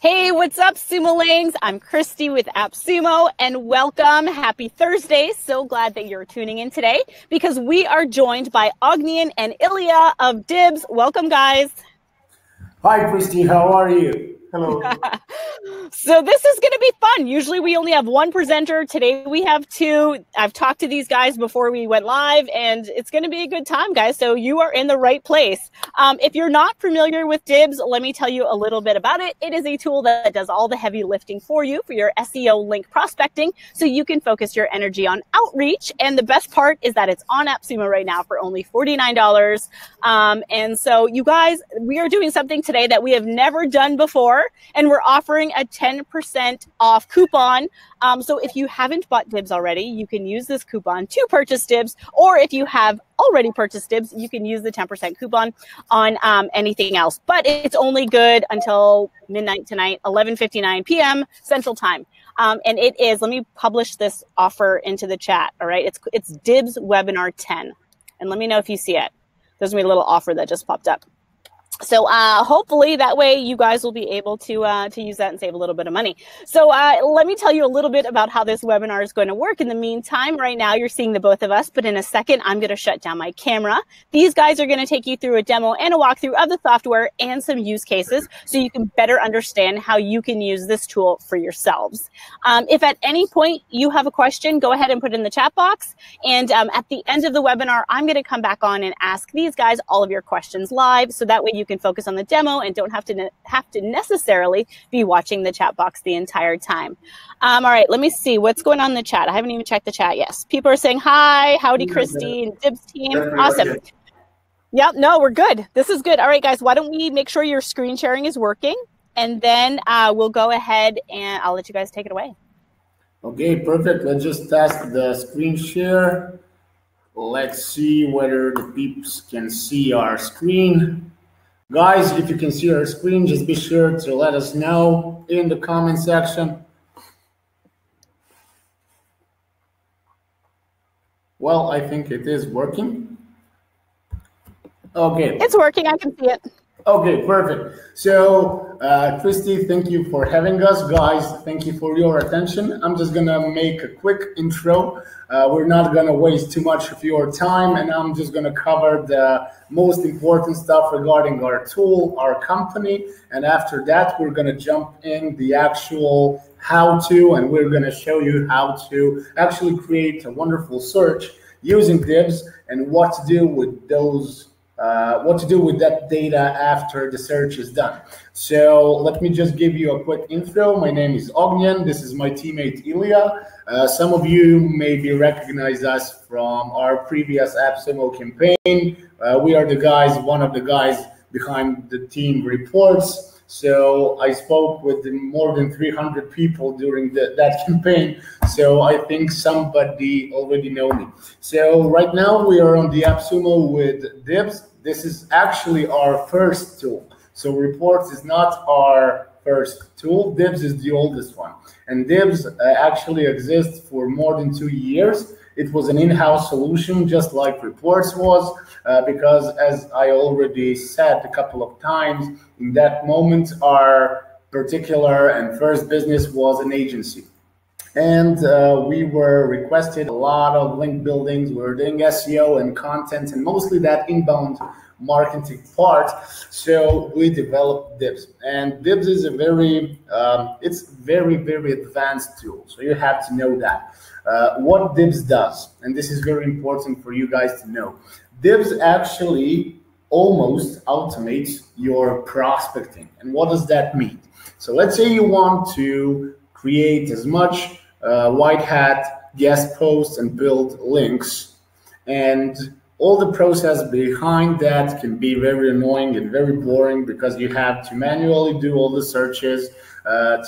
Hey, what's up, Sumo-lings? I'm Christy with AppSumo, and welcome. Happy Thursday. So glad that you're tuning in today because we are joined by Ognian and Ilya of Dibz. Welcome, guys. Hi, Christy. How are you? Hello. So this is going to be fun. Usually we only have one presenter. Today we have two. I've talked to these guys before we went live, and it's going to be a good time, guys. So you are in the right place. If you're not familiar with Dibz, let me tell you a little bit about it. It is a tool that does all the heavy lifting for you for your SEO link prospecting, so you can focus your energy on outreach. And the best part is that it's on AppSumo right now for only $49. And so you guys, we are doing something today that we have never done before, and we're offering a 10% off coupon. So if you haven't bought Dibz already, you can use this coupon to purchase Dibz, or if you have already purchased Dibz, you can use the 10% coupon on anything else. But it's only good until midnight tonight, 11:59 p.m. Central Time. And it is, let me publish this offer into the chat, all right? It's Dibz Webinar 10. And let me know if you see it. There's going to be a little offer that just popped up. So hopefully that way you guys will be able to use that and save a little bit of money. So let me tell you a little bit about how this webinar is going to work. In the meantime, right now you're seeing the both of us, but in a second I'm going to shut down my camera. These guys are going to take you through a demo and a walkthrough of the software and some use cases so you can better understand how you can use this tool for yourselves. If at any point you have a question, go ahead and put it in the chat box. And at the end of the webinar, I'm going to come back on and ask these guys all of your questions live, so that way you can focus on the demo and don't have to necessarily be watching the chat box the entire time. All right, let me see what's going on in the chat. I haven't even checked the chat. Yes, people are saying hi, howdy, Christy, and Dibz team. Awesome. Yep, no, we're good. This is good. All right, guys, why don't we make sure your screen sharing is working, and then we'll go ahead and I'll let you guys take it away. Okay, perfect. Let's just test the screen share. Let's see whether the peeps can see our screen. Guys, if you can see our screen, just be sure to let us know in the comment section. Well, I think it is working. Okay. It's working, I can see it. Okay, perfect. So, Christy, thank you for having us. Guys, thank you for your attention. I'm just gonna make a quick intro. We're not gonna waste too much of your time, and I'm just gonna cover the most important stuff regarding our tool, our company, and after that, we're gonna jump in the actual how-to, and we're gonna show you how to actually create a wonderful search using Dibz and what to do with those what to do with that data after the search is done. So let me just give you a quick intro. My name is Ognian. This is my teammate Ilya. Some of you maybe recognize us from our previous AppSumo campaign. We are the guys, one of the guys behind the team reports. So I spoke with more than 300 people during that campaign. So I think somebody already know me. So right now we are on the AppSumo with Dibz. This is actually our first tool. So reports is not our first tool. Dibz is the oldest one. And Dibz actually exists for more than 2 years. It was an in-house solution, just like reports was, because as I already said a couple of times, in that moment, our particular and first business was an agency. And we were requested a lot of link buildings. We were doing SEO and content and mostly that inbound marketing part. So we developed Dibz, and Dibz is a it's very, very advanced tool. So you have to know that. What Dibz does, and this is very important for you guys to know, Dibz actually almost automates your prospecting. And what does that mean? So let's say you want to create as much white hat guest posts and build links, and all the process behind that can be very annoying and very boring because you have to manually do all the searches,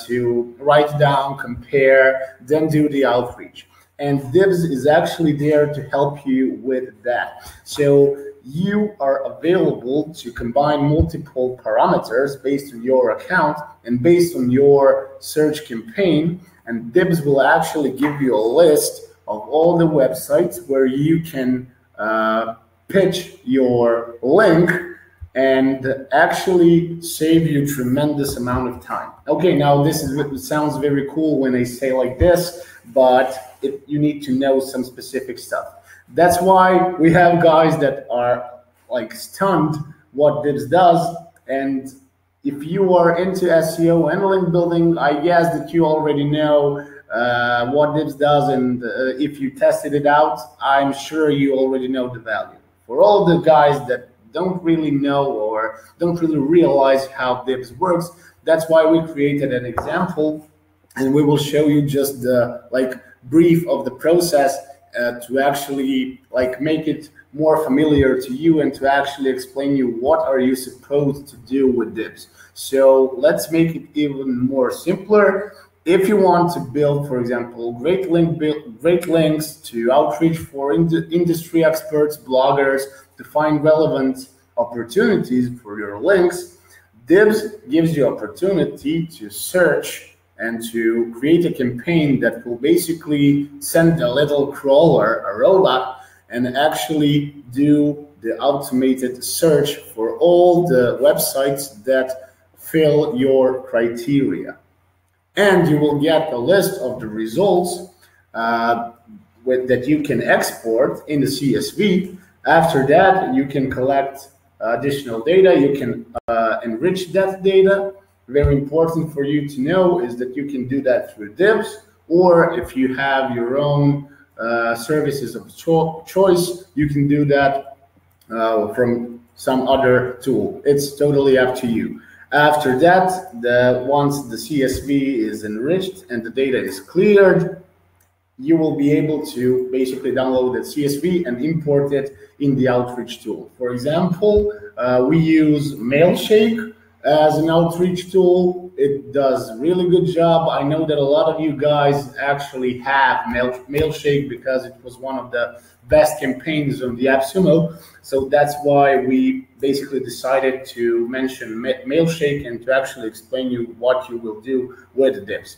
to write down, compare, then do the outreach. And Dibz is actually there to help you with that. So you are available to combine multiple parameters based on your account and based on your search campaign. And Dibz will actually give you a list of all the websites where you can pitch your link and actually save you tremendous amount of time. Okay, now it sounds very cool when I say like this, but you need to know some specific stuff. That's why we have guys that are like stunned what Dibz does. And if you are into SEO and link building, I guess that you already know what Dibz does, and if you tested it out, I'm sure you already know the value. For all the guys that don't really know or don't really realize how Dibz works, that's why we created an example, and we will show you just the brief of the process to actually make it more familiar to you and to actually explain you what are you supposed to do with Dibz. So let's make it even more simpler. If you want to build, for example, great links to outreach for industry experts, bloggers, to find relevant opportunities for your links, Dibz gives you opportunity to search and to create a campaign that will basically send a little crawler, a robot, and actually do the automated search for all the websites that fill your criteria. And you will get a list of the results that you can export in the CSV. After that, you can collect additional data. You can enrich that data. Very important for you to know is that you can do that through Dibz, or if you have your own services of choice, you can do that from some other tool. It's totally up to you. After that, once the CSV is enriched and the data is cleared, you will be able to basically download that CSV and import it in the outreach tool. For example, we use Mailshake as an outreach tool. It does a really good job. I know that a lot of you guys actually have Mailshake because it was one of the best campaigns on the AppSumo. So that's why we basically decided to mention Mailshake and to actually explain you what you will do with Dibz.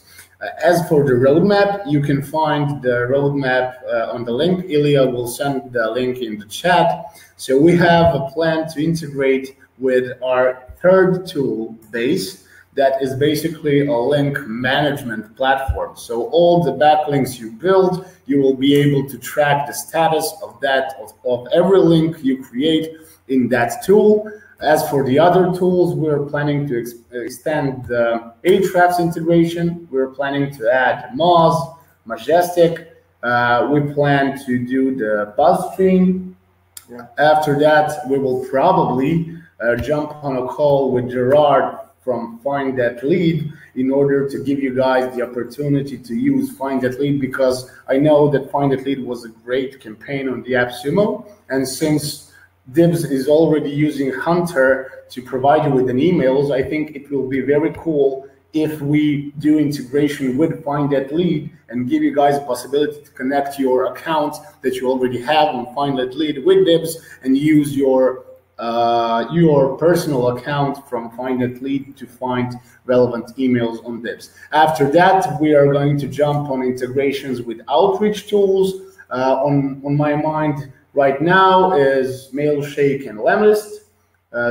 As for the roadmap, you can find the roadmap on the link. Ilya will send the link in the chat. So we have a plan to integrate with our third tool, Base, that is basically a link management platform. So all the backlinks you build, you will be able to track the status of every link you create in that tool. As for the other tools, we're planning to extend the Ahrefs integration. We're planning to add Moz, Majestic. We plan to do the BuzzStream. Yeah. After that, we will probably jump on a call with Gerard from Find That Lead in order to give you guys the opportunity to use Find That Lead, because I know that Find That Lead was a great campaign on the AppSumo, and since Dibz is already using Hunter to provide you with an emails, I think it will be very cool if we do integration with Find That Lead and give you guys a possibility to connect your account that you already have on Find That Lead with Dibz and use your personal account from Find That Lead to find relevant emails on Dibz. After that, we are going to jump on integrations with outreach tools. On my mind right now is Mailshake and Lemlist.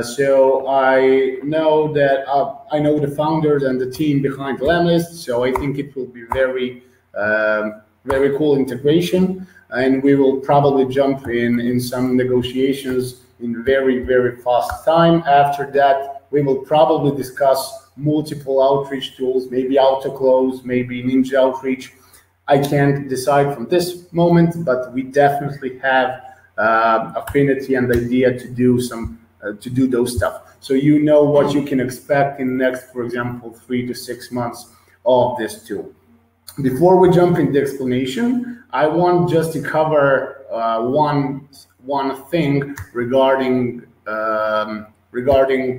So I know that I know the founders and the team behind Lemlist, so I think it will be very cool integration, and we will probably jump in some negotiations in very fast time. After that, we will probably discuss multiple outreach tools, maybe AutoClose, maybe Ninja Outreach. I can't decide from this moment, but we definitely have affinity and idea to do those stuff. So you know what you can expect in the next, for example, 3 to 6 months of this tool. Before we jump into the explanation, I want just to cover one thing regarding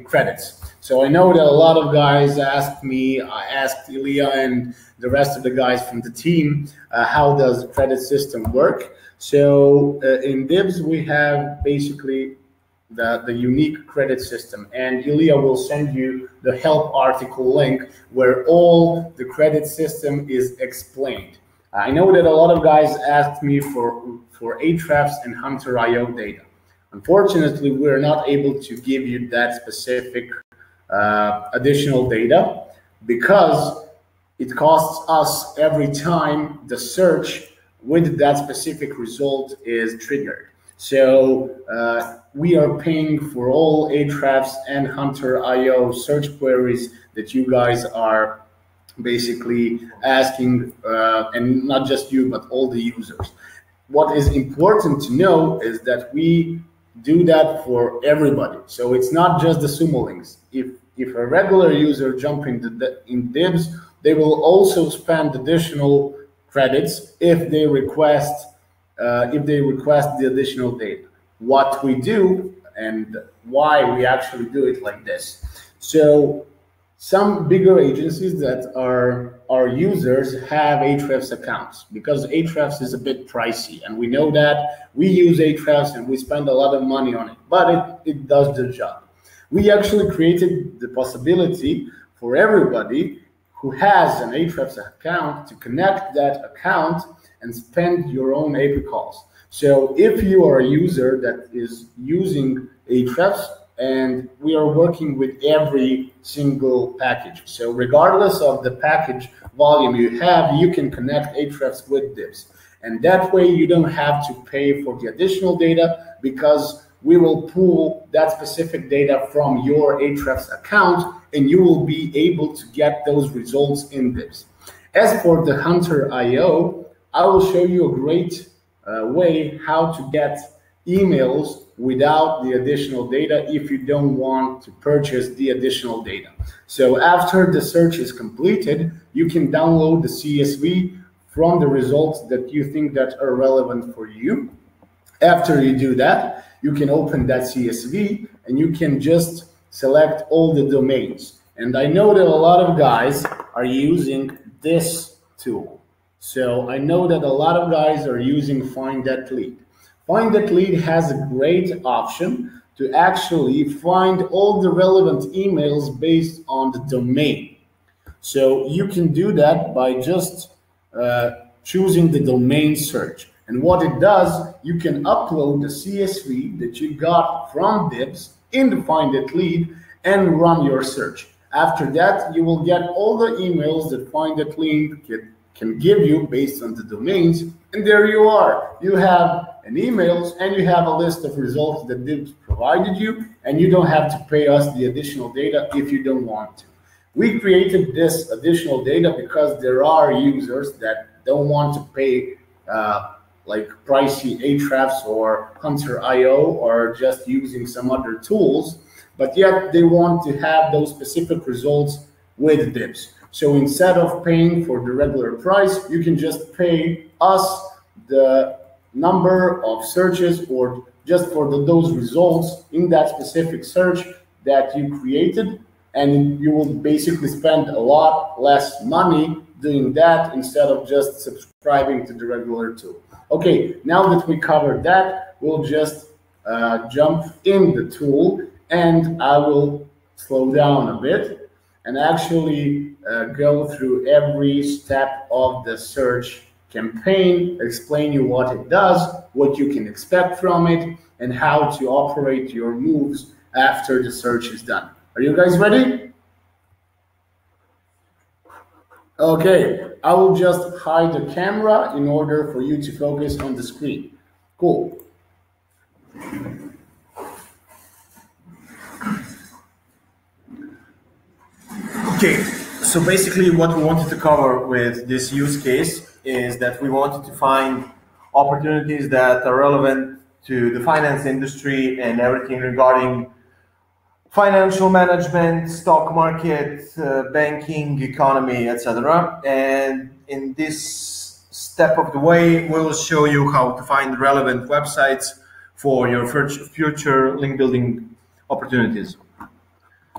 credits. So I know that a lot of guys asked me, I asked Ilya and the rest of the guys from the team, how does the credit system work? So in Dibz, we have basically the unique credit system, and Ilya will send you the help article link where all the credit system is explained. I know that a lot of guys asked me for Ahrefs and Hunter.io data. Unfortunately, we're not able to give you that specific additional data because it costs us every time the search with that specific result is triggered. So we are paying for all Ahrefs and Hunter.io search queries that you guys are basically asking, and not just you, but all the users. What is important to know is that we do that for everybody. So it's not just the sumo links. If a regular user jump in Dibs, they will also spend additional credits if they request the additional data. What we do and why we actually do it like this. So some bigger agencies that are our users have Ahrefs accounts because Ahrefs is a bit pricey, and we know that. We use Ahrefs and we spend a lot of money on it, but it does the job. We actually created the possibility for everybody who has an Ahrefs account to connect that account and spend your own API calls. So if you are a user that is using Ahrefs, and we are working with every single package. So regardless of the package volume you have, you can connect Ahrefs with Dibs. And that way you don't have to pay for the additional data because we will pull that specific data from your Ahrefs account and you will be able to get those results in Dibs. As for the Hunter.io, I will show you a great way how to get emails without the additional data if you don't want to purchase the additional data. So after the search is completed, you can download the CSV from the results that you think that are relevant for you. After you do that, you can open that CSV and you can just select all the domains. And I know that a lot of guys are using this tool. So I know that a lot of guys are using Find That Lead. Find That Lead has a great option to actually find all the relevant emails based on the domain. So you can do that by just choosing the domain search. And what it does, you can upload the CSV that you got from Dibs in the Find That Lead and run your search. After that, you will get all the emails that Find That Lead can give you based on the domains. And there you are. You have an emails and you have a list of results that Dibs provided you, and you don't have to pay us the additional data if you don't want to. We created this additional data because there are users that don't want to pay like pricey Ahrefs or Hunter.io or just using some other tools, but yet they want to have those specific results with Dibs. So instead of paying for the regular price, you can just pay us the number of searches or just for those results in that specific search that you created, and you will basically spend a lot less money doing that instead of just subscribing to the regular tool. Okay, now that we covered that, we'll just jump in the tool, and I will slow down a bit and actually go through every step of the search campaign, explain you what it does, what you can expect from it, and how to operate your moves after the search is done. Are you guys ready? Okay, I will just hide the camera in order for you to focus on the screen. Cool. Okay, so basically what we wanted to cover with this use case is that we wanted to find opportunities that are relevant to the finance industry and everything regarding financial management, stock market, banking, economy, etc. And in this step of the way, we'll show you how to find relevant websites for your future link building opportunities.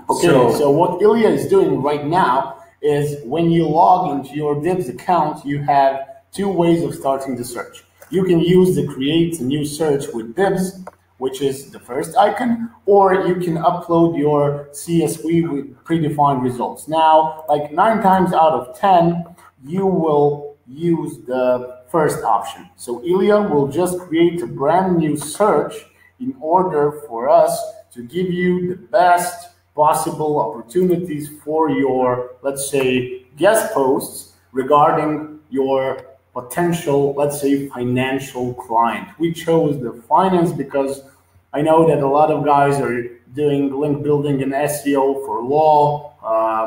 Okay, so what Ilya is doing right now is when you log into your Dibz account, you have two ways of starting the search. You can use the create a new search with Dibz, which is the first icon, or you can upload your CSV with predefined results. Now, like 9 times out of 10, you will use the first option. So Ilya will just create a brand new search in order for us to give you the best possible opportunities for your, let's say, guest posts regarding your potential, let's say, financial client. We chose the finance because I know that a lot of guys are doing link building and SEO for law,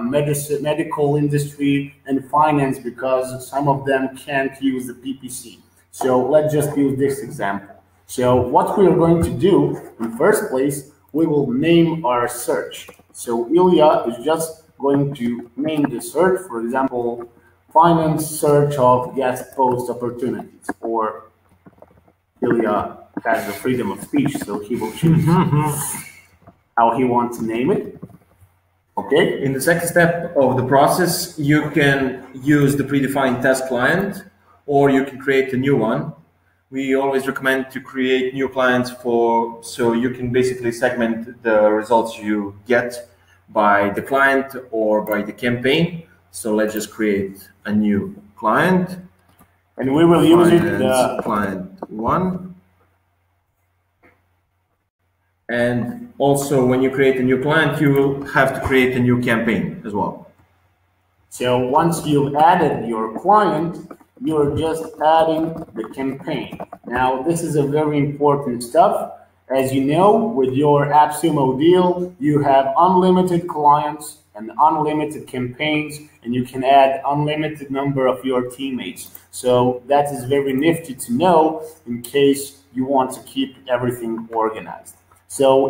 medicine, medical industry, and finance because some of them can't use the PPC. So let's just use this example. So what we are going to do in first place, we will name our search. So Ilya is just going to name the search, for example, finance search of guest post opportunities, or Ilya has the freedom of speech, so he will choose how he wants to name it. Okay. In the second step of the process, you can use the predefined test client, or you can create a new one. We always recommend to create new clients so you can basically segment the results you get by the client or by the campaign. So let's just create a new client. And we will use it client 1. And also when you create a new client, you will have to create a new campaign as well. So once you've added your client, you're just adding the campaign. Now, this is a very important stuff. As you know, with your AppSumo deal, you have unlimited clients and unlimited campaigns, and you can add unlimited number of your teammates. So that is very nifty to know in case you want to keep everything organized. So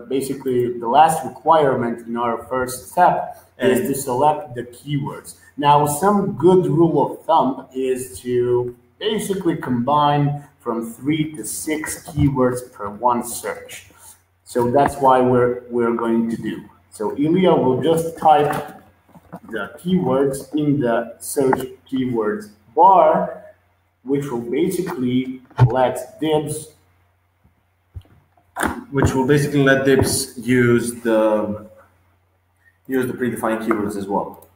basically the last requirement in our first step is to select the keywords. Now, some good rule of thumb is to basically combine from 3 to 6 keywords per one search. So that's why we're going to do. So Ilya will just type the keywords in the search keywords bar, which will basically let Dibz use the predefined keywords as well.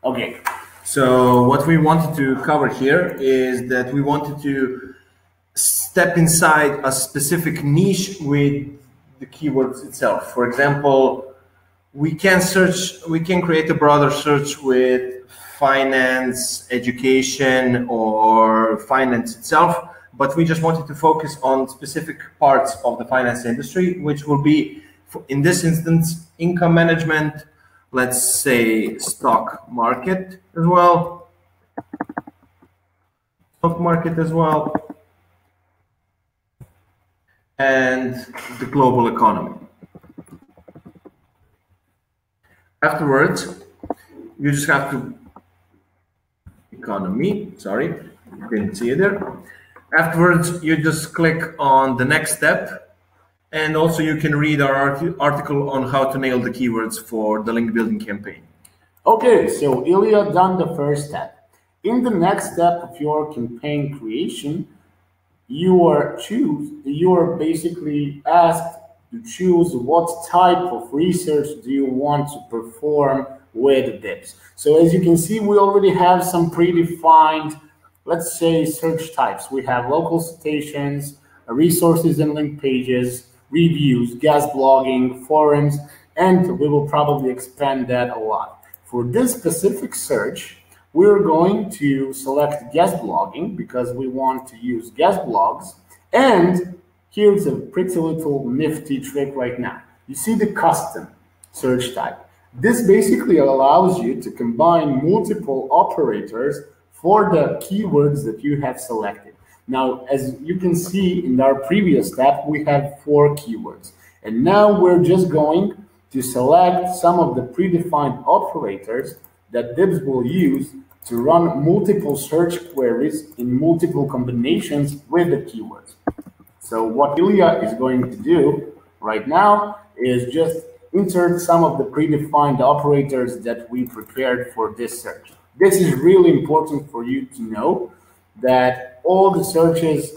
Okay. So what we wanted to cover here is that we wanted to step inside a specific niche with the keywords itself. For example, we can create a broader search with finance, education, or finance itself, but we just wanted to focus on specific parts of the finance industry, which will be, in this instance, income management, let's say stock market as well, and the global economy. Afterwards, you just have to didn't see it there. Afterwards, you just click on the next step, and also you can read our article on how to nail the keywords for the link building campaign. Okay, so Ilya done the first step. In the next step of your campaign creation, you are basically asked to choose what type of research do you want to perform with Dibz. So as you can see, we already have some predefined, let's say, search types. We have local citations, resources and link pages, reviews, guest blogging, forums, and we will probably expand that a lot. For this specific search, we're going to select guest blogging because we want to use guest blogs. And here's a pretty little nifty trick right now. You see the custom search type. This basically allows you to combine multiple operators for the keywords that you have selected. Now, as you can see in our previous step, we have 4 keywords. And now we're just going to select some of the predefined operators that Dibz will use to run multiple search queries in multiple combinations with the keywords. So what Ilya is going to do right now is just insert some of the predefined operators that we prepared for this search. This is really important for you to know that all the searches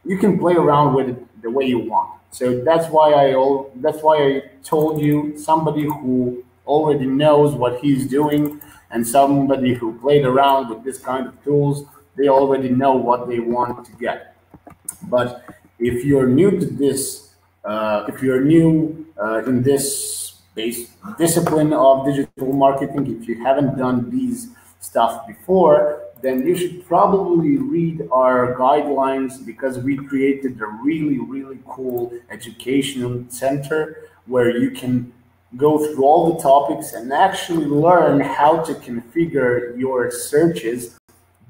you can play around with it the way you want. So that's why I told you somebody who already knows what he's doing and somebody who played around with this kind of tools, they already know what they want to get. But if you're new to this, if you're new in this discipline of digital marketing, if you haven't done these stuff before, then you should probably read our guidelines, because we created a really, really cool educational center where you can go through all the topics and actually learn how to configure your searches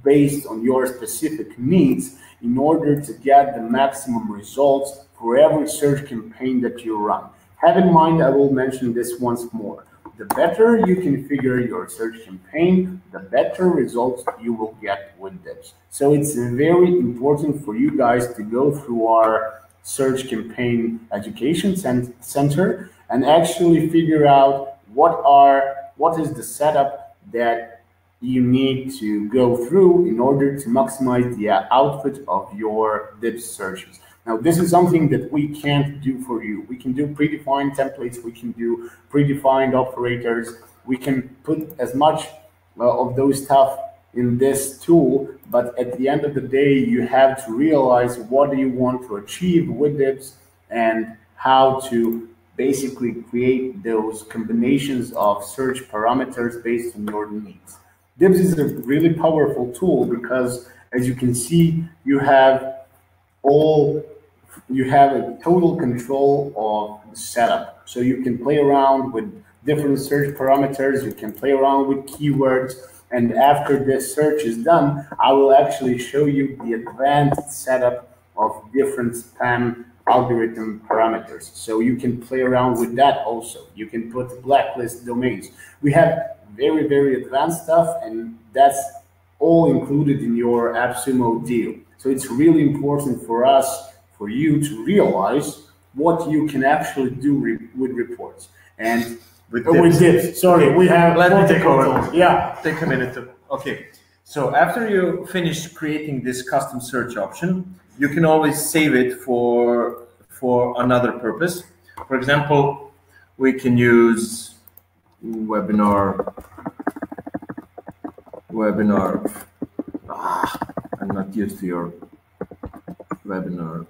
based on your specific needs in order to get the maximum results for every search campaign that you run. Have in mind, I will mention this once more. The better you configure your search campaign, the better results you will get with Dibz. So it's very important for you guys to go through our search campaign education center and actually figure out what is the setup that you need to go through in order to maximize the output of your Dibz searches. Now, this is something that we can't do for you. We can do predefined templates, we can do predefined operators, we can put as much of those stuff in this tool, but at the end of the day, you have to realize what do you want to achieve with Dibz and how to basically create those combinations of search parameters based on your needs. Dibz is a really powerful tool because, as you can see, you have a total control of the setup. So you can play around with different search parameters, you can play around with keywords, and after this search is done, I will actually show you the advanced setup of different spam algorithm parameters. So you can play around with that also. You can put blacklist domains. We have very, very advanced stuff, and that's all included in your AppSumo deal. So it's really important for you to realize what you can actually do with reports. And with Dibz. Sorry, we have. Let me take over. Yeah. Take a minute. Okay. So after you finish creating this custom search option, you can always save it for another purpose. For example, we can use webinar. I'm not used to your webinar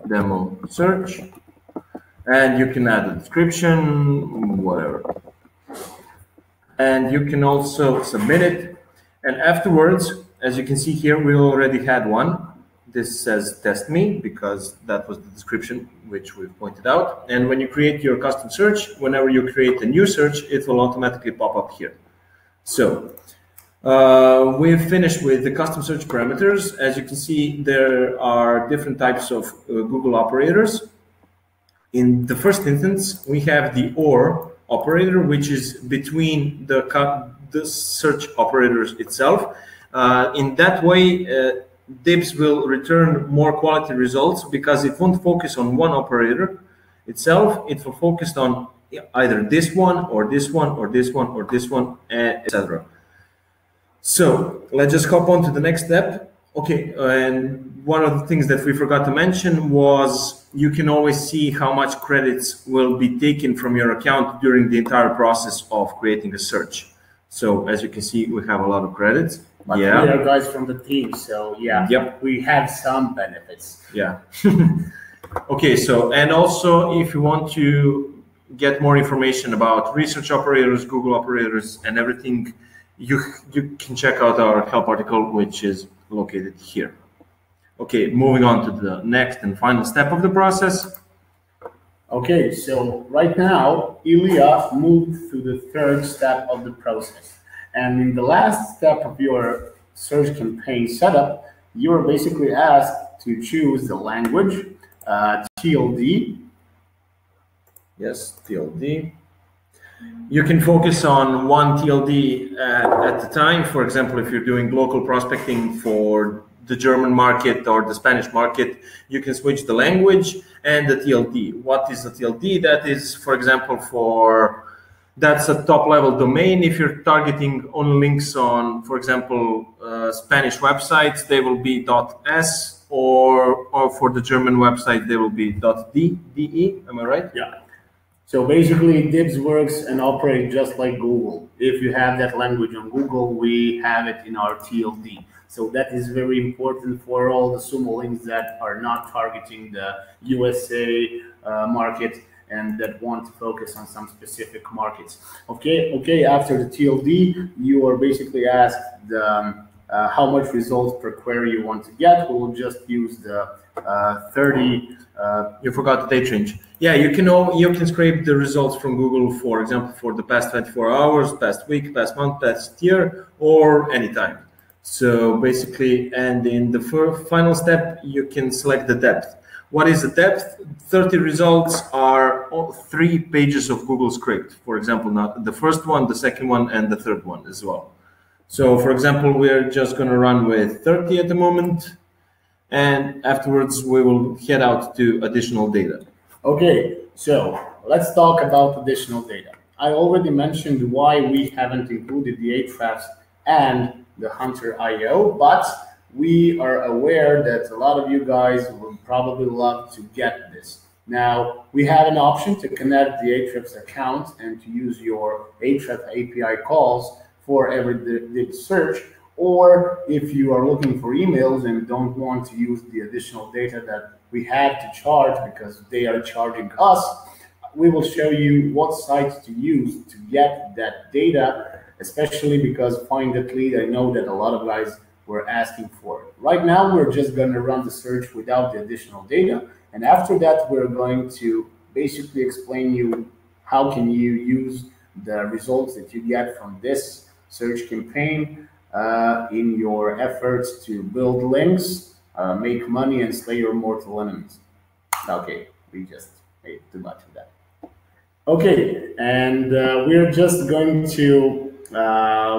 demo search, and you can add a description, whatever, and you can also submit it. And afterwards, as you can see here, we already had one. This says test me because that was the description which we've pointed out. And when you create your custom search, whenever you create a new search, it will automatically pop up here. So we've finished with the custom search parameters. As you can see, there are different types of Google operators. In the first instance, we have the OR operator, which is between the search operators itself. In that way, Dibz will return more quality results because it won't focus on one operator itself. It will focus on either this one or this one or this one or this one, etc. So let's just hop on to the next step. Okay, and one of the things that we forgot to mention was you can always see how much credits will be taken from your account during the entire process of creating a search. So as you can see, we have a lot of credits. But we are guys from the team, so yeah, yep, we have some benefits. Yeah. Okay, so, and also if you want to get more information about research operators, Google operators, and everything, you can check out our help article, which is located here. Okay, moving on to the next and final step of the process. Okay, so right now, Ilya moved to the third step of the process. And in the last step of your search campaign setup, you are basically asked to choose the language, TLD. Yes, TLD. You can focus on one TLD at a time. For example, if you're doing local prospecting for the German market or the Spanish market, you can switch the language and the TLD. What is the TLD? That is, for example, that's a top-level domain. If you're targeting only links on, for example, Spanish websites, they will be .s, or for the German website, they will be .de. Am I right? Yeah. So basically, Dibz works and operates just like Google. If you have that language on Google, we have it in our TLD. So that is very important for all the sumo links that are not targeting the USA market and that want to focus on some specific markets. Okay. After the TLD, you are basically asked how much results per query you want to get. We will just use the 30. You forgot the date range. Yeah, you can scrape the results from Google, for example, for the past 24 hours, past week, past month, past year, or anytime. So basically, and in the final step, you can select the depth. What is the depth? 30 results are 3 pages of Google script. For example, not the first one, the second one, and the third one as well. So for example, we're just going to run with 30 at the moment, and afterwards we will head out to additional data. Okay, so let's talk about additional data. I already mentioned why we haven't included the Ahrefs and the Hunter IO, but we are aware that a lot of you guys would probably love to get this. Now, we have an option to connect the Ahrefs account and to use your Ahrefs API calls for every Dibz search, or if you are looking for emails and don't want to use the additional data that we have to charge because they are charging us, we will show you what sites to use to get that data, especially because Find That Lead, I know that a lot of guys were asking for it. Right now, we're just going to run the search without the additional data. And after that, we're going to basically explain you how can you use the results that you get from this search campaign in your efforts to build links, make money, and slay your mortal enemies. Okay, we just made too much of that. Okay, and we're just going to,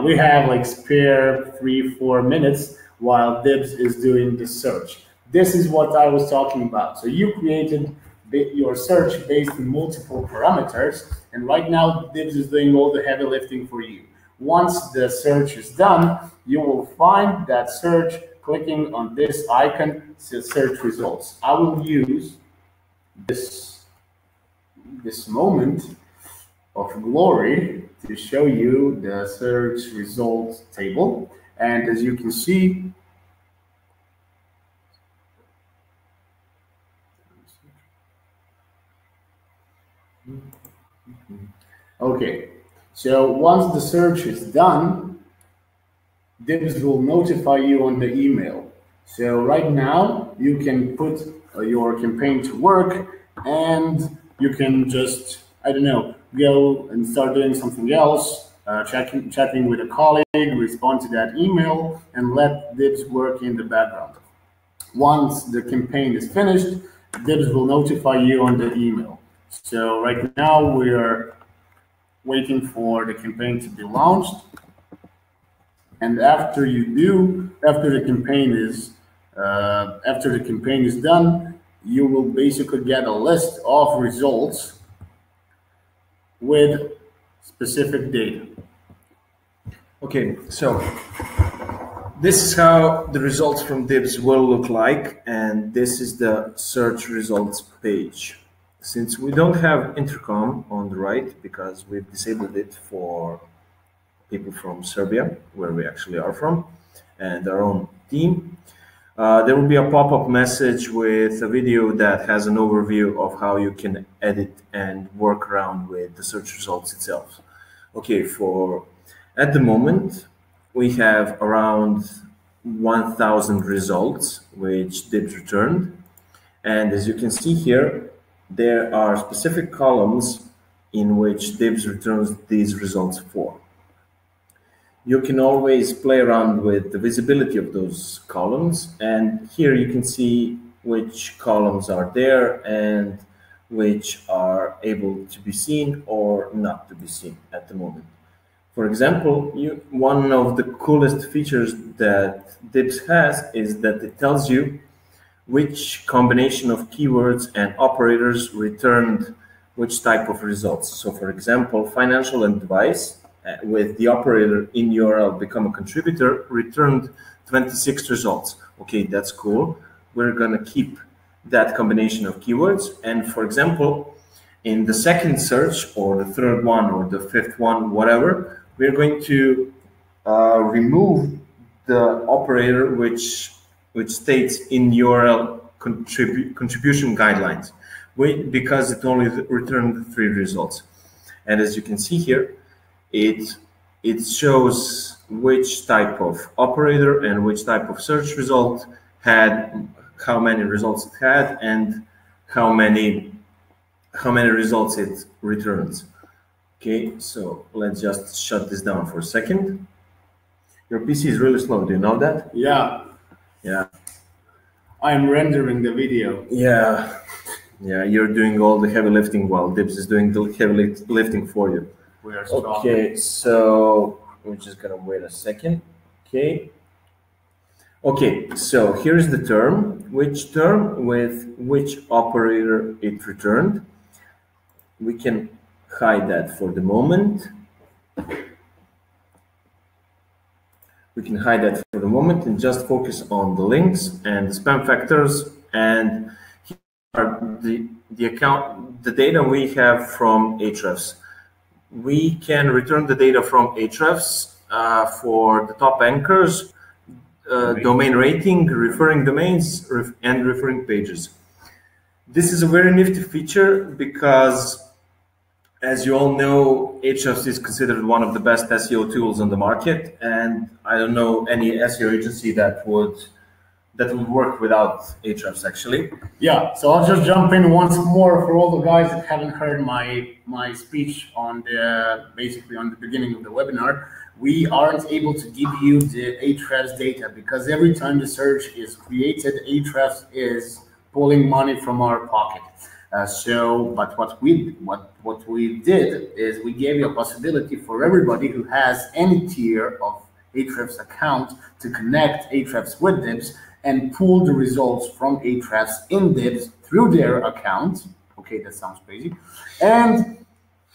we have like spare 3-4 minutes while Dibz is doing the search. This is what I was talking about. So you created your search based on multiple parameters, and right now Dibz is doing all the heavy lifting for you. Once the search is done, you will find that search clicking on this icon, search results. I will use this moment of glory to show you the search results table. And as you can see, okay. So once the search is done, Dibz will notify you on the email. So right now you can put your campaign to work and you can just, I don't know, go and start doing something else, chatting with a colleague, respond to that email, and let Dibz work in the background. Once the campaign is finished, Dibz will notify you on the email. So right now we are waiting for the campaign to be launched, and after the campaign is done, you will basically get a list of results with specific data. Okay, so this is how the results from Dibz will look like, and this is the search results page. Since we don't have intercom on the right, because we've disabled it for people from Serbia, where we actually are from, and our own team, there will be a pop-up message with a video that has an overview of how you can edit and work around with the search results itself. Okay, at the moment, we have around 1,000 results, which Dibz returned. And as you can see here, there are specific columns in which Dibz returns these results for. You can always play around with the visibility of those columns, and here you can see which columns are there and which are able to be seen or not to be seen at the moment. For example, one of the coolest features that Dibz has is that it tells you which combination of keywords and operators returned which type of results. So for example, financial advice with the operator in URL become a contributor returned 26 results. Okay, that's cool. We're gonna keep that combination of keywords. And for example, in the second search or the third one or the fifth one, whatever, we're going to remove the operator which states in URL contribution guidelines, because it only returned 3 results. And as you can see here, it shows which type of operator and which type of search result had, how many results it had, and how many results it returns. Okay, so let's just shut this down for a second. Your PC is really slow. Do you know that? Yeah. Yeah. I'm rendering the video. Yeah. Yeah, you're doing all the heavy lifting while Dibs is doing the heavy lifting for you. We are strong. Okay, so we're just gonna wait a second. Okay. Okay, so here's the term. Which term with which operator it returned. We can hide that for the moment. We can hide that for the moment and just focus on the links and the spam factors. And here are the data we have from Ahrefs. We can return the data from Ahrefs for the top anchors, domain rating, referring domains, and referring pages. This is a very nifty feature because, as you all know, Ahrefs is considered one of the best SEO tools on the market, and I don't know any SEO agency that would work without Ahrefs actually. Yeah, so I'll just jump in once more for all the guys that haven't heard my speech on basically on the beginning of the webinar. We aren't able to give you the Ahrefs data because every time the search is created, Ahrefs is pulling money from our pocket. But what we did is we gave you a possibility for everybody who has any tier of Ahrefs account to connect Ahrefs with Dibs and pull the results from Ahrefs in Dibs through their account. Okay, that sounds crazy. And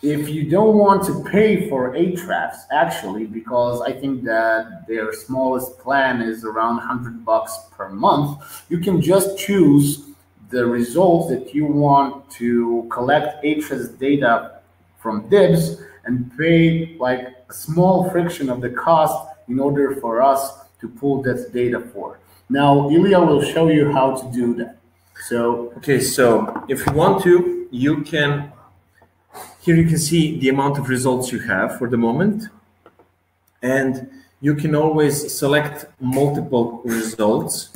if you don't want to pay for Ahrefs, actually, because I think that their smallest plan is around $100 per month, you can just choose the results that you want to collect Ahrefs data from Dibs and pay like a small fraction of the cost in order for us to pull that data for. Now, Ilya will show you how to do that. So, okay, so if you want to, you can, here you can see the amount of results you have for the moment, and you can always select multiple results.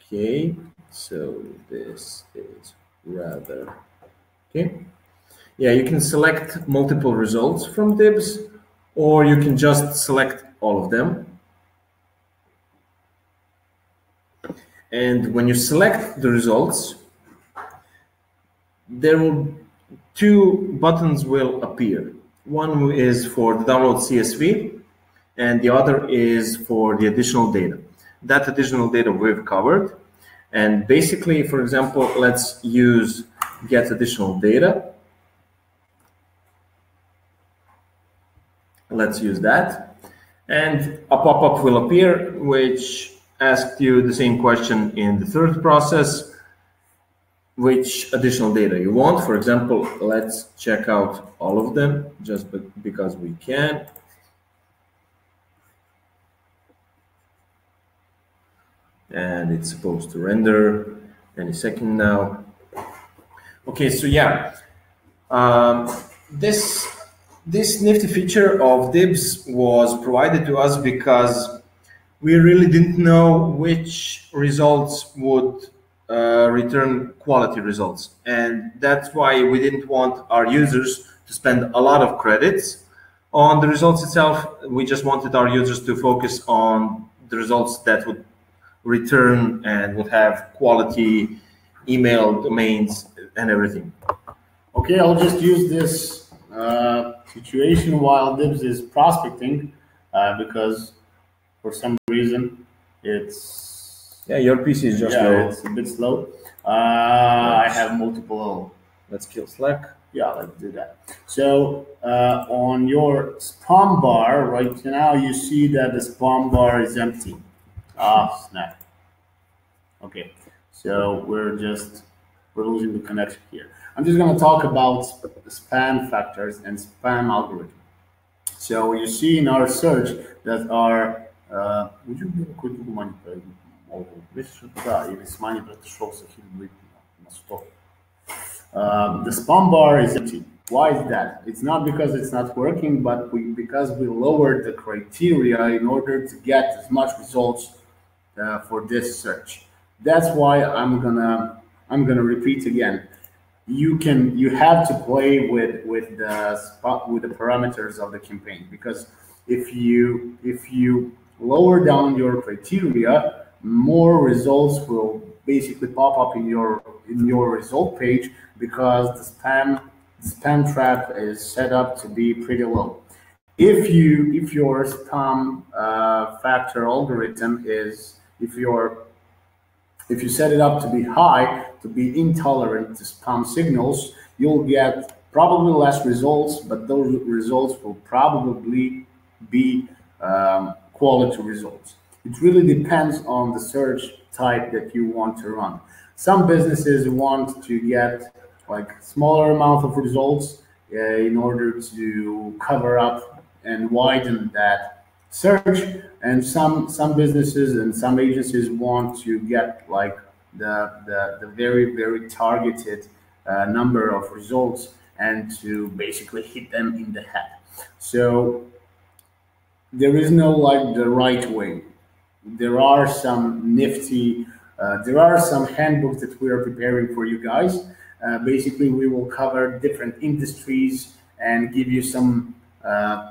Okay. So this is rather, okay. Yeah, you can select multiple results from Dibs, or you can just select all of them. And when you select the results, two buttons will appear. One is for the download CSV, and the other is for the additional data. That additional data we've covered. And basically, for example, let's use get additional data. Let's use that. And a pop-up will appear, which asks you the same question in the third process, which additional data you want. For example, let's check out all of them just because we can. And it's supposed to render any second now. Okay, so yeah, this nifty feature of Dibs was provided to us because we really didn't know which results would return quality results, and that's why we didn't want our users to spend a lot of credits on the results itself. We just wanted our users to focus on the results that would return and would have quality email domains and everything. Okay, I'll just use this situation while Dibs is prospecting because for some reason it's... Yeah, your PC is just slow. It's a bit slow. I have multiple... Let's kill Slack. Yeah, let's do that. So on your spam bar right now, you see that the spam bar is empty. Ah, snap. Okay, so we're losing the connection here. I'm just going to talk about spam factors and spam algorithm. So you see in our search that our Uđu bilo koji drugu manji ovo, već da, ili smanji prešao sa 1000 na 100. The spam bar is empty. Why is that? It's not because it's not working, but because we lowered the criteria in order to get as much results for this search. That's why I'm gonna repeat again. You have to play with the parameters of the campaign, because if you lower down your criteria, more results will basically pop up in your result page, because the spam trap is set up to be pretty low. If your spam factor algorithm is if you set it up to be high, to be intolerant to spam signals, you'll get probably less results, but those results will probably be quality results. It really depends on the search type that you want to run. Some businesses want to get like smaller amount of results in order to cover up and widen that search, and some businesses and some agencies want to get like the very targeted number of results, and to basically hit them in the head. So there is no like the right way. There are some nifty, there are some handbooks that we are preparing for you guys. Basically, we will cover different industries and give you some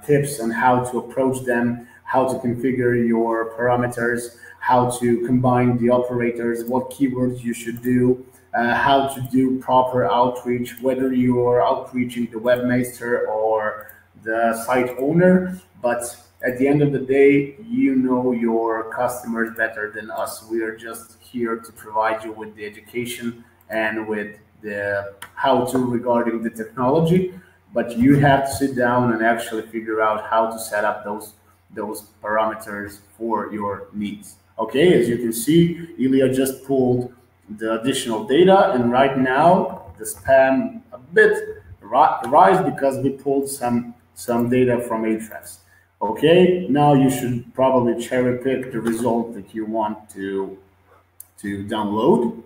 tips on how to approach them, how to configure your parameters, how to combine the operators, what keywords you should do, how to do proper outreach, whether you are outreaching the webmaster or the site owner. But at the end of the day, you know your customers better than us. We are just here to provide you with the education and with the how-to regarding the technology, but you have to sit down and actually figure out how to set up those parameters for your needs. Okay, as you can see, Ilya just pulled the additional data, and right now the spam a bit rise because we pulled some data from Ahrefs. Okay, now you should probably cherry pick the result that you want to download.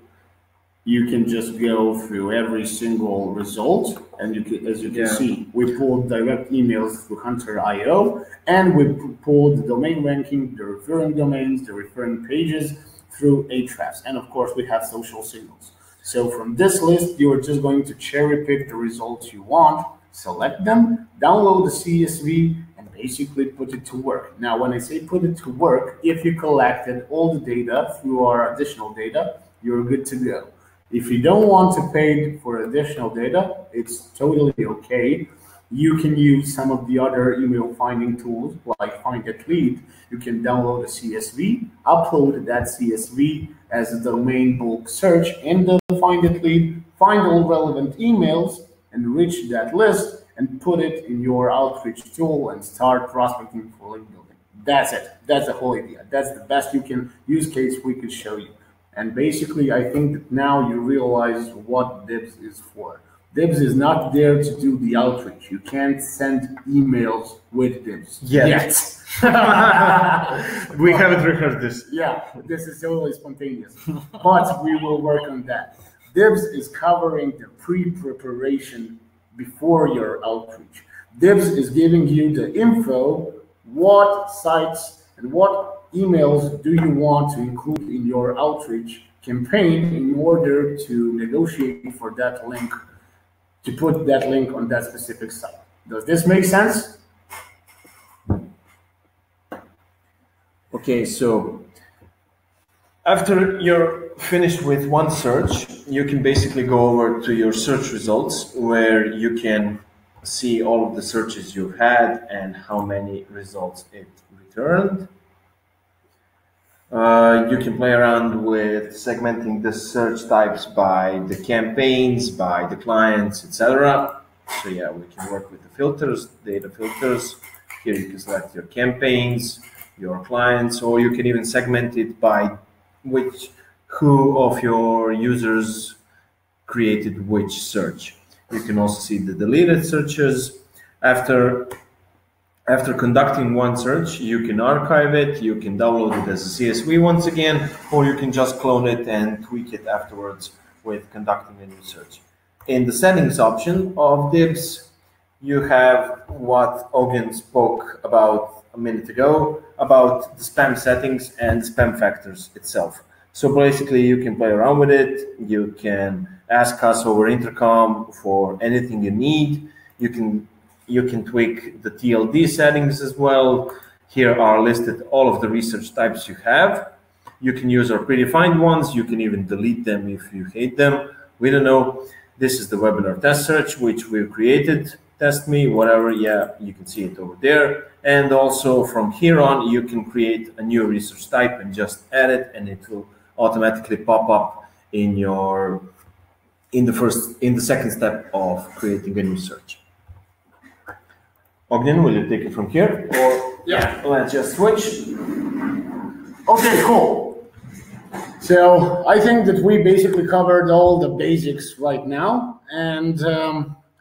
You can just go through every single result, and as you can see, we pulled direct emails through Hunter.io, and we pulled the domain ranking, the referring domains, the referring pages through Ahrefs, and of course we have social signals. So from this list, you're just going to cherry pick the results you want, select them, download the CSV, and basically put it to work. Now, when I say put it to work, if you collected all the data through our additional data, you're good to go. If you don't want to pay for additional data, it's totally okay. You can use some of the other email finding tools like Find@Lead. You can download a CSV, upload that CSV as a domain bulk search in the Find@Lead, find all relevant emails, enrich that list, and put it in your outreach tool and start prospecting for link building. That's it. That's the whole idea. That's the best use case we could show you. And basically, I think that now you realize what Dibz is for. Dibz is not there to do the outreach. You can't send emails with Dibz yet. We haven't rehearsed this. Yeah, this is totally spontaneous, but we will work on that. Dibz is covering the pre-preparation before your outreach. Dibz is giving you the info, what sites and what emails do you want to include in your outreach campaign in order to negotiate for that link, to put that link on that specific site. Does this make sense? Okay, so after you're finished with one search, you can basically go over to your search results, where you can see all of the searches you've had and how many results it returned. You can play around with segmenting the search types by the campaigns, by the clients, etc. So yeah, we can work with the filters, data filters. Here you can select your campaigns, your clients, or you can even segment it by who of your users created which search. You can also see the deleted searches. After After conducting one search, you can archive it, you can download it as a CSV once again, or you can just clone it and tweak it afterwards with conducting a new search. In the settings option of Dibz, you have what Ogden spoke about a minute ago, about the spam settings and spam factors itself. So basically you can play around with it, you can ask us over intercom for anything you need, you can tweak the TLD settings as well. Here are listed all of the research types you have. You can use our predefined ones. You can even delete them if you hate them. We don't know. This is the webinar test search, which we've created. Test me, whatever. Yeah, you can see it over there. And also from here on, you can create a new research type and just add it, and it will automatically pop up in the second step of creating a new search. Ogden, will you take it from here? Or yeah, let's just switch. Okay, cool. So I think that we basically covered all the basics right now, and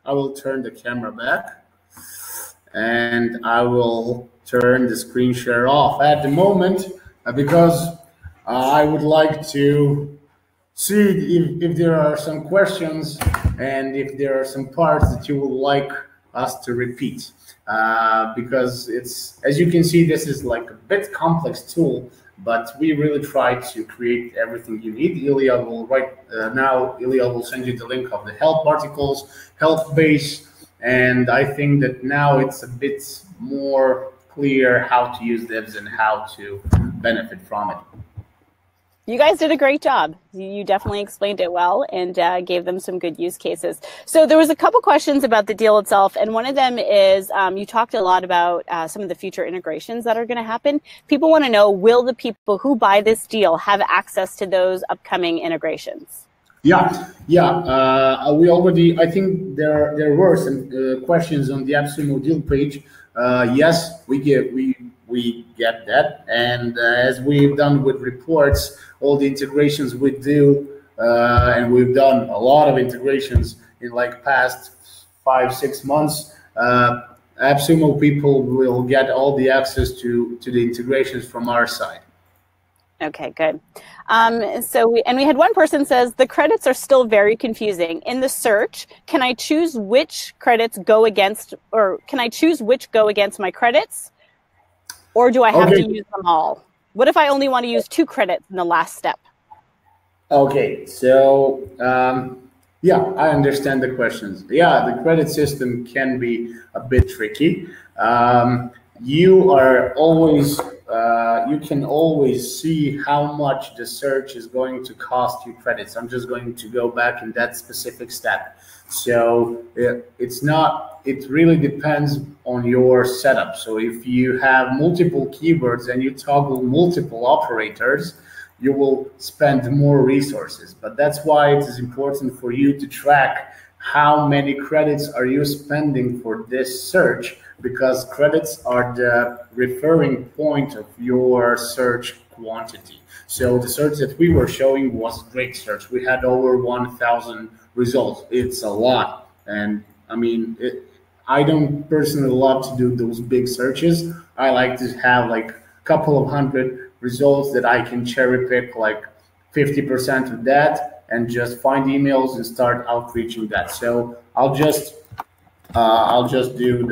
I will turn the camera back, and I will turn the screen share off at the moment because I would like to see if there are some questions and if there are some parts that you would like us to repeat. Because it's, as you can see, this is like a bit complex tool, but we really try to create everything you need. Ilya will Ilya will send you the link of the help articles, help base, and I think that now it's a bit more clear how to use Dibz and how to benefit from it. You guys did a great job. You definitely explained it well and gave them some good use cases. So there was a couple questions about the deal itself, and one of them is you talked a lot about some of the future integrations that are going to happen. People want to know, will the people who buy this deal have access to those upcoming integrations? Yeah. We already, I think there were some questions on the AppSumo deal page. Yes, we get that, and as we've done with reports, all the integrations we do, and we've done a lot of integrations in like past 5-6 months. AppSumo people will get all the access to the integrations from our side. Okay, good. We had one person says the credits are still very confusing. In the search, can I choose which credits go against, or can I choose which go against my credits? Or do I have to use them all? What if I only want to use 2 credits in the last step? Okay, so yeah, I understand the questions. Yeah, the credit system can be a bit tricky. You can always see how much the search is going to cost you credits. I'm just going to go back in that specific step. So it really depends on your setup. So if you have multiple keywords and you toggle multiple operators, you will spend more resources. But that's why it is important for you to track how many credits are you spending for this search, because credits are the referring point of your search quantity. So the search that we were showing was great search. We had over 1,000 results. It's a lot. And I mean, I don't personally love to do those big searches. I like to have like a couple of hundred results that I can cherry pick like 50% of that and just find emails and start outreaching that. So I'll just do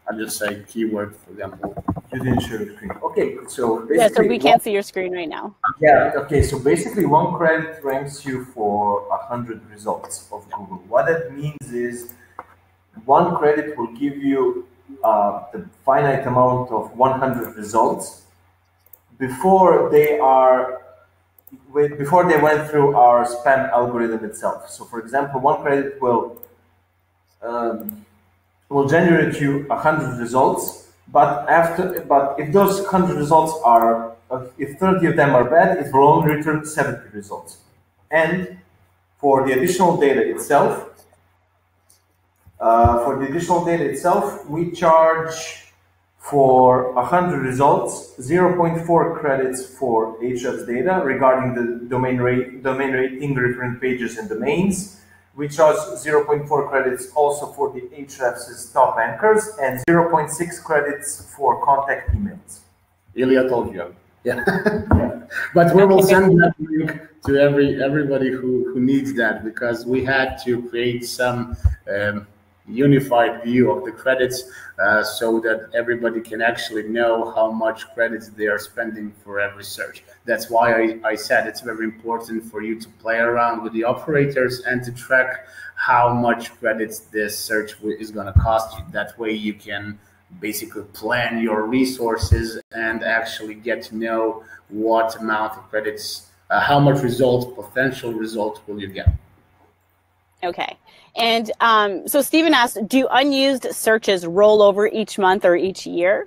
I'll just say keyword, for example. You didn't share the screen. Okay, so yeah, so we can't see your screen right now. Yeah, okay, so basically 1 credit ranks you for 100 results of Google. What that means is 1 credit will give you the finite amount of 100 results before they went through our spam algorithm itself. So for example, 1 credit will generate you 100 results, but if those 100 results are, if 30 of them are bad, it will only return 70 results. And for the additional data itself, we charge for 100 results 0.4 credits for Ahrefs data regarding the domain rating, referent pages, and domains. we charge 0.4 credits also for the Ahrefs' top anchors and 0.6 credits for contact emails. Ilya told you. Yeah. But we will send that link to everybody who needs that, because we had to create some unified view of the credits so that everybody can actually know how much credits they are spending for every search. That's why I said it's very important for you to play around with the operators and to track how much credits this search is going to cost you. That way you can basically plan your resources and actually get to know what amount of credits, how much results, potential results will you get. Okay. And so Stephen asked, do unused searches roll over each month or each year?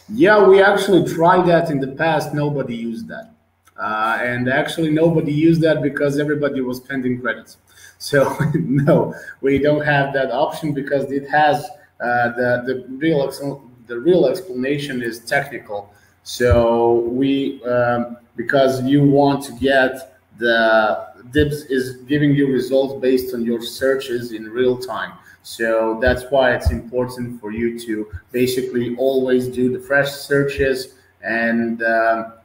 Yeah, we actually tried that in the past. Nobody used that. And actually nobody used that because everybody was spending credits. So no, we don't have that option because it has the real explanation is technical. So we because you want to get the Dibz is giving you results based on your searches in real time. So that's why it's important for you to basically always do the fresh searches and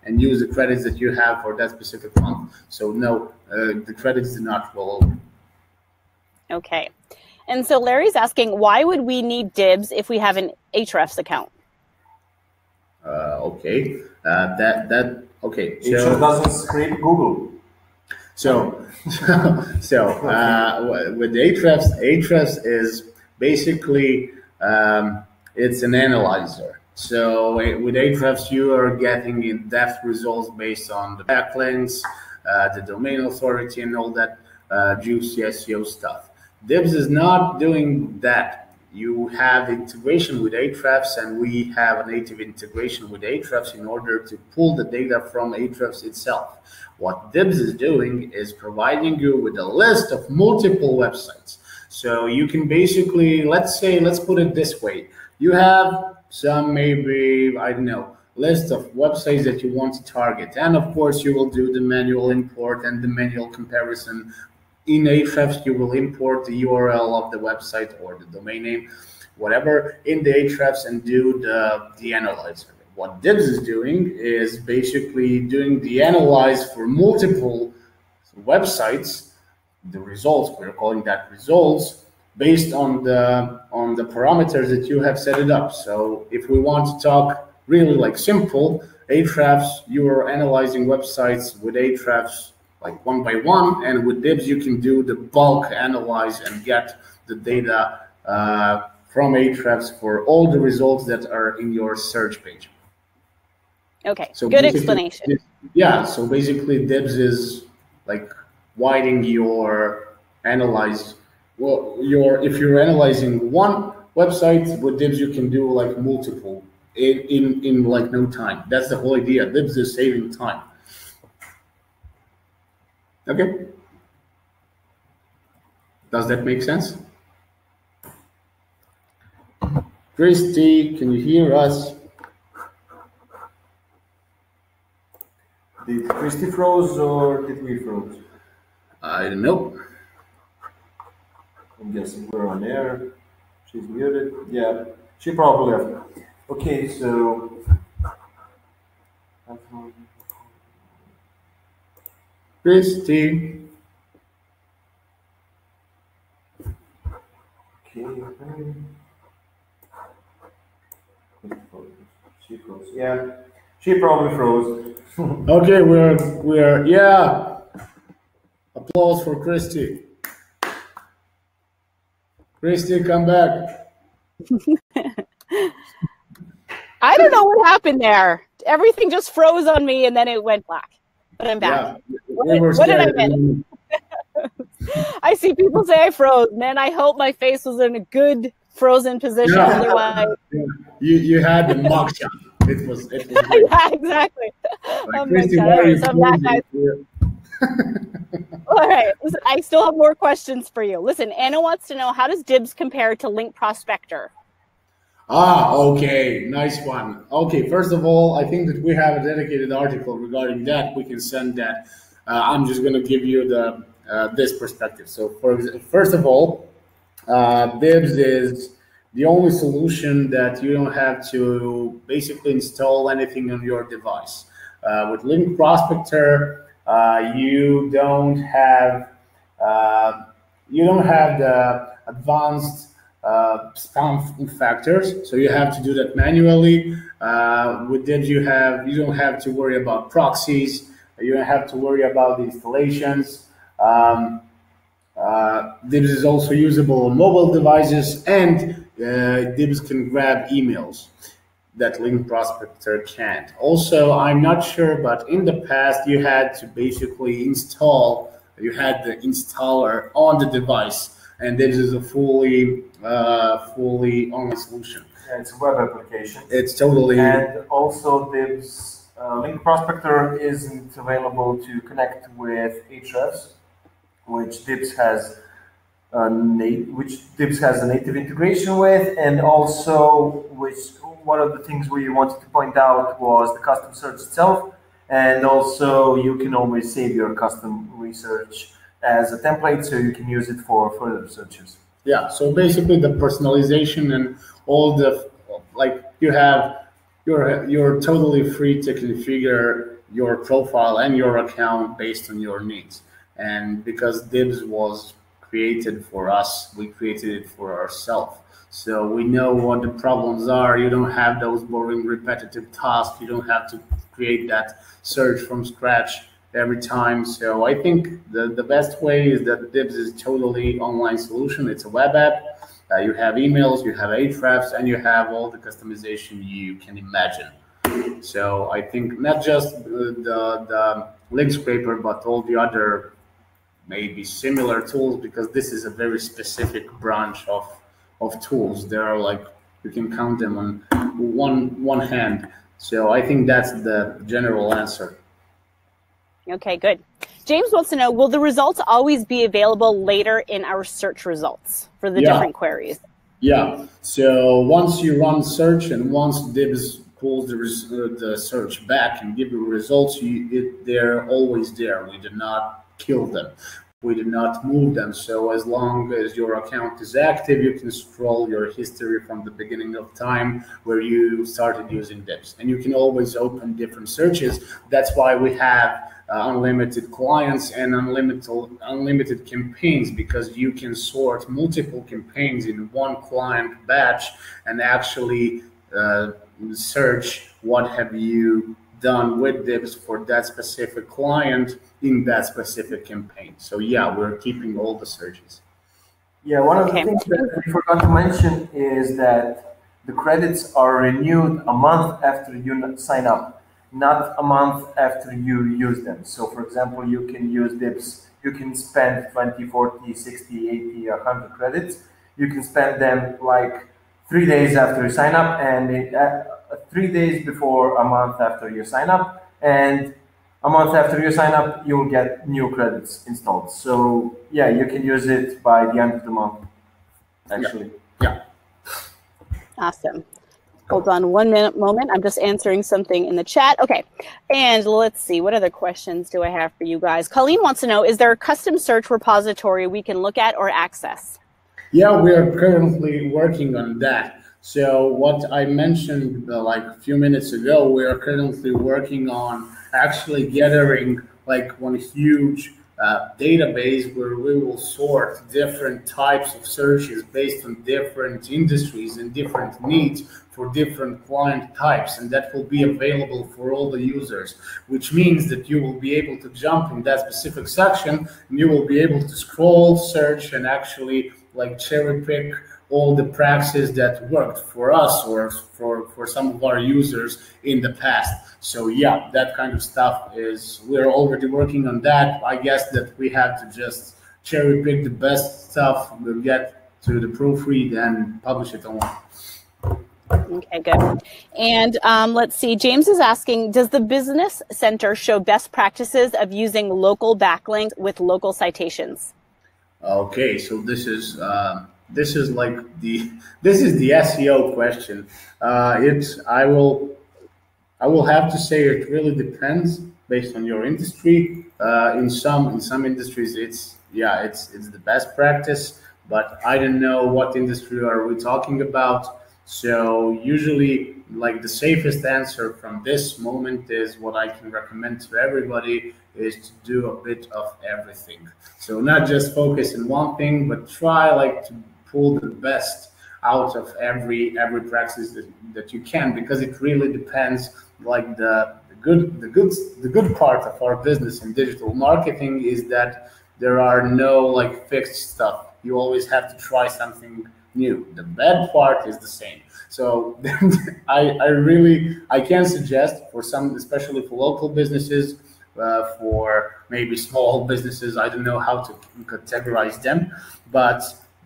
use the credits that you have for that specific month. So no, the credits do not roll over. Okay. And so Larry's asking, why would we need Dibz if we have an Ahrefs account? Okay. Okay. So doesn't scrape Google. So with Ahrefs is basically it's an analyzer. So with Ahrefs, you are getting in-depth results based on the backlinks, the domain authority, and all that juicy SEO stuff. Dibz is not doing that. You have integration with Ahrefs, and we have a native integration with Ahrefs in order to pull the data from Ahrefs itself. What Dibz is doing is providing you with a list of multiple websites. So you can basically, let's put it this way. You have some, maybe, I don't know, list of websites that you want to target. And of course, you will do the manual import and the manual comparison. In Ahrefs, you will import the URL of the website or the domain name, whatever, in the Ahrefs and do the analyzer. What Dibz is doing is basically doing the analyze for multiple websites, the results, we're calling that results, based on the parameters that you have set it up. So if we want to talk really like simple, Ahrefs, you are analyzing websites with Ahrefs like one by one, and with Dibz you can do the bulk analyze and get the data from Ahrefs for all the results that are in your search page. Okay, so good explanation. Yeah, so basically Dibz is like widening your analyze. Well, if you're analyzing one website with Dibz, you can do like multiple in like no time. That's the whole idea. Dibz is saving time. Okay. Does that make sense? Christy, can you hear us? Did Christy froze or did we froze? I don't know. I'm guessing we're on air. She's muted. Yeah, she probably left. Okay, so Christy. Okay. She froze. Yeah, she probably froze. Okay, we're yeah. Applause for Christy. Christy, come back. I don't know what happened there. Everything just froze on me and then it went black. But I'm back. Yeah, what did I miss? I see people say I froze. Man, I hope my face was in a good frozen position. Yeah. Otherwise, you had the mug shot. It was yeah, exactly. Like, Christy, why are you so back, guys. All right. Listen, I still have more questions for you. Listen, Anna wants to know, how does Dibz compare to Link Prospector? Ah, okay, nice one. Okay, first of all, I think that we have a dedicated article regarding that. We can send that. I'm just going to give you the this perspective. So first of all, Dibz is the only solution that you don't have to basically install anything on your device. With Link Prospector, you don't have the advanced spam factors, so you have to do that manually. With Dibz, you don't have to worry about proxies. You don't have to worry about the installations. Dibz is also usable on mobile devices, and Dibz can grab emails that Link Prospector can't. Also, I'm not sure, but in the past you had to basically you had the installer on the device, and Dibz is a fully online solution. Yeah, it's a web application. It's totally. And also Dibz Link Prospector isn't available to connect with Ahrefs, which Dibz has a native integration with, and also one of the things we wanted to point out was the custom search itself, and also you can always save your custom research as a template, so you can use it for further searches. Yeah, so basically the personalization and all the, like, you're totally free to configure your profile and your account based on your needs. And because Dibz was created for us, we created it for ourselves. So we know what the problems are. You don't have those boring, repetitive tasks. You don't have to create that search from scratch every time. So I think the best way is that Dibz is totally online solution. It's a web app. You have emails, you have Ahrefs, and you have all the customization you can imagine. So I think not just the link scraper, but all the other maybe similar tools, because this is a very specific branch of tools. There are, like, you can count them on one hand. So I think that's the general answer. Okay, good. James wants to know, will the results always be available later in our search results for the different queries? Yeah. So once you run search and once Dibz pulls the search back and give you results, they're always there. We did not kill them. We did not move them. So as long as your account is active, you can scroll your history from the beginning of time where you started using Dibz. And you can always open different searches. That's why we have unlimited clients and unlimited campaigns, because you can sort multiple campaigns in one client batch and actually search what have you done with Dibz for that specific client in that specific campaign. So yeah, we're keeping all the searches. Yeah, one of the things that we forgot to mention is that the credits are renewed a month after you sign up, not a month after you use them. So for example, you can use Dibz, you can spend 20, 40, 60, 80, 100 credits. You can spend them like 3 days after you sign up, and 3 days before a month after you sign up, and a month after you sign up, you'll get new credits installed. So yeah, you can use it by the end of the month, actually. Yeah. Awesome. Hold on one moment. I'm just answering something in the chat. Okay. And let's see, what other questions do I have for you guys? Colleen wants to know, is there a custom search repository we can look at or access? Yeah, we are currently working on that. So what I mentioned like a few minutes ago, we are currently working on actually gathering like one huge database where we will sort different types of searches based on different industries and different needs for different client types, and that will be available for all the users, which means that you will be able to jump in that specific section and you will be able to scroll, search, and actually like cherry pick all the practices that worked for us or for some of our users in the past. So yeah, that kind of stuff we're already working on that. I guess that we have to just cherry pick the best stuff, we'll get to the proofread and publish it online. Okay, good. And let's see, James is asking, does the Business Center show best practices of using local backlinks with local citations? Okay, so this is like the SEO question. I will have to say it really depends based on your industry. In some industries yeah, it's the best practice, but I don't know what industry are we talking about. So usually, like, the safest answer from this moment is what I can recommend to everybody is to do a bit of everything. So not just focus on one thing, but try like to pull the best out of every practice that you can, because it really depends. Like the good part of our business in digital marketing is that there are no like fixed stuff. You always have to try something new. The bad part is the same. So I can suggest for some, especially for local businesses, for maybe small businesses, I don't know how to categorize them, but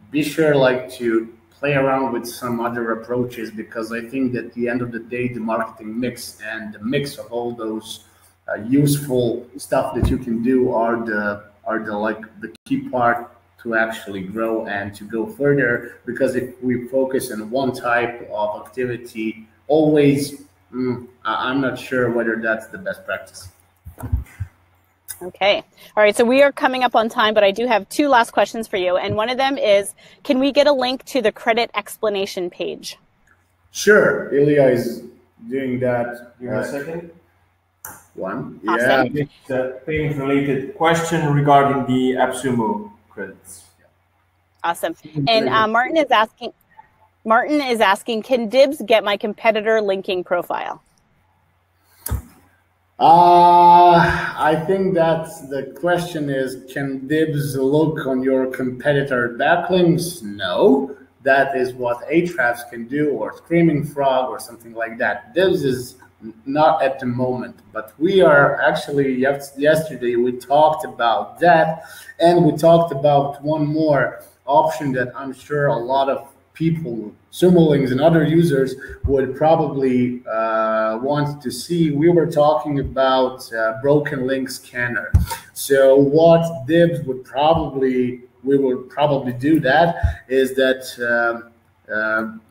be sure like to play around with some other approaches, because I think that at the end of the day, the marketing mix and the mix of all those useful stuff that you can do are the like the key part to actually grow and to go further. Because if we focus on one type of activity always, I'm not sure whether that's the best practice. Okay. All right. So we are coming up on time, but I do have two last questions for you. And one of them is, can we get a link to the credit explanation page? Sure. Ilya is doing that. Give me a second. One. Awesome. Yeah. It's a payment-related question regarding the AppSumo credits. Awesome. And Martin is asking, can Dibs get my competitor linking profile? I think that the question is, can Dibs look on your competitor backlinks? No, that is what Ahrefs can do, or Screaming Frog, or something like that. Dibs is not at the moment, but we are actually, yesterday we talked about that, and we talked about one more option that I'm sure a lot of people, Sumolings and other users, would probably want to see. We were talking about broken link scanner. So what Dibs would probably, we would probably do that is that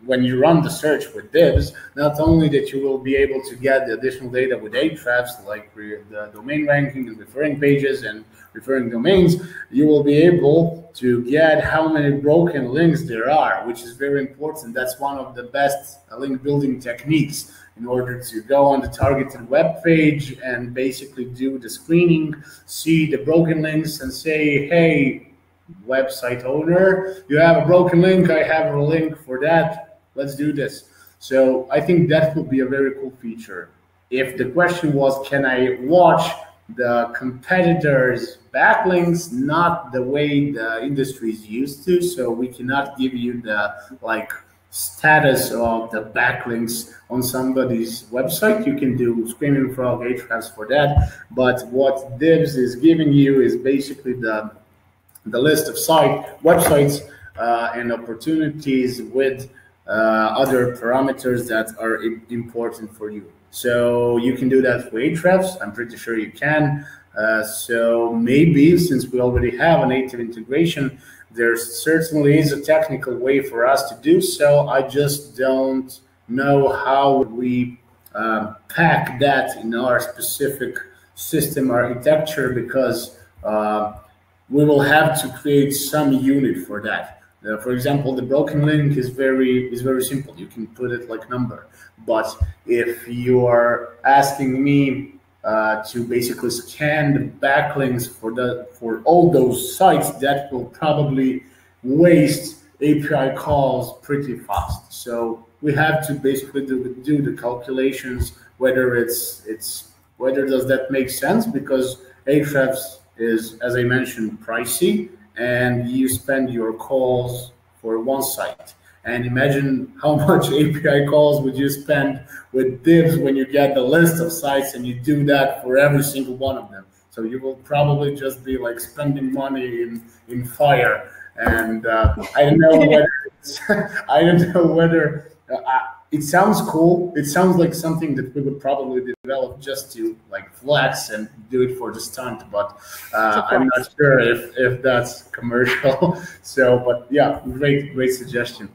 when you run the search with Dibs, not only that you will be able to get the additional data with Ahrefs, like the domain ranking and referring pages and referring domains, you will be able to get how many broken links there are, which is very important. That's one of the best link building techniques in order to go on the targeted web page and basically do the screening, see the broken links and say, hey, website owner, you have a broken link, I have a link for that, let's do this. So I think that would be a very cool feature. If the question was, can I watch the competitors' backlinks, not the way the industry is used to, so we cannot give you the like status of the backlinks on somebody's website. You can do Screaming Frog, Ahrefs for that, but what Dibs is giving you is basically the list of websites and opportunities with other parameters that are important for you. So you can do that for Ahrefs. I'm pretty sure you can. So maybe, since we already have a native integration, there certainly is a technical way for us to do so. I just don't know how we pack that in our specific system architecture, because we will have to create some unit for that. For example, the broken link is very simple. You can put it like number. But if you are asking me to basically scan the backlinks for all those sites, that will probably waste API calls pretty fast. So we have to basically do the calculations whether whether does that make sense, because Ahrefs is, as I mentioned, pricey, and you spend your calls for one site. And imagine how much API calls would you spend with Dibs when you get the list of sites and you do that for every single one of them. So you will probably just be like spending money in fire. And I don't know whether it sounds cool. It sounds like something that we would probably develop just to like flex and do it for the stunt, but I'm not sure if that's commercial. So, but yeah, great suggestion.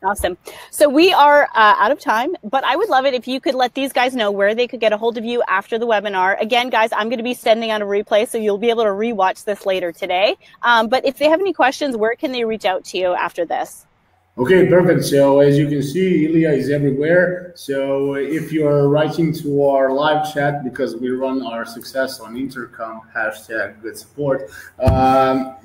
Awesome. So we are out of time, but I would love it if you could let these guys know where they could get a hold of you after the webinar. Again, guys, I'm going to be sending out a replay, so you'll be able to rewatch this later today. But if they have any questions, where can they reach out to you after this? Okay, perfect. So as you can see, Ilya is everywhere. So if you're writing to our live chat, because we run our success on Intercom, #good support,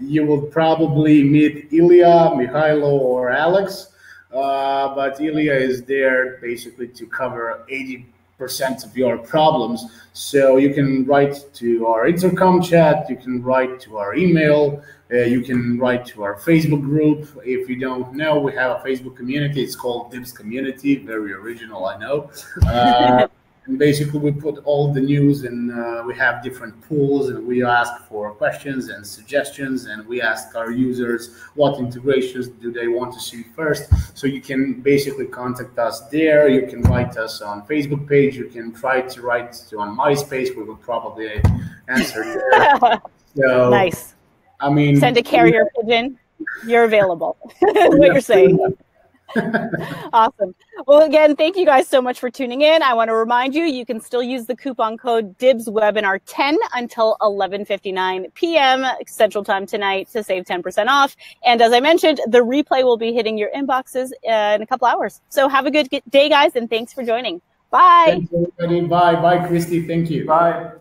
you will probably meet Ilya, Mikhailo, or Alex. But Ilya is there basically to cover 80% of your problems. So you can write to our Intercom chat, you can write to our email, you can write to our Facebook group. If you don't know, we have a Facebook community. It's called Dibz Community. Very original, I know. And basically, we put all the news, and we have different pools, and we ask for questions and suggestions, and we ask our users what integrations do they want to see first. So you can basically contact us there. You can write us on Facebook page. You can try to write on MySpace. We will probably answer there. So, nice. I mean, send a carrier pigeon. You're available. What you're saying. Awesome. Well, again, thank you guys so much for tuning in. I want to remind you, you can still use the coupon code Dibz Webinar 10 until 11:59 p.m. Central Time tonight to save 10% off. And as I mentioned, the replay will be hitting your inboxes in a couple hours. So have a good day, guys, and thanks for joining. Bye. Thanks, everybody. Bye. Bye, Christy. Thank you. Bye.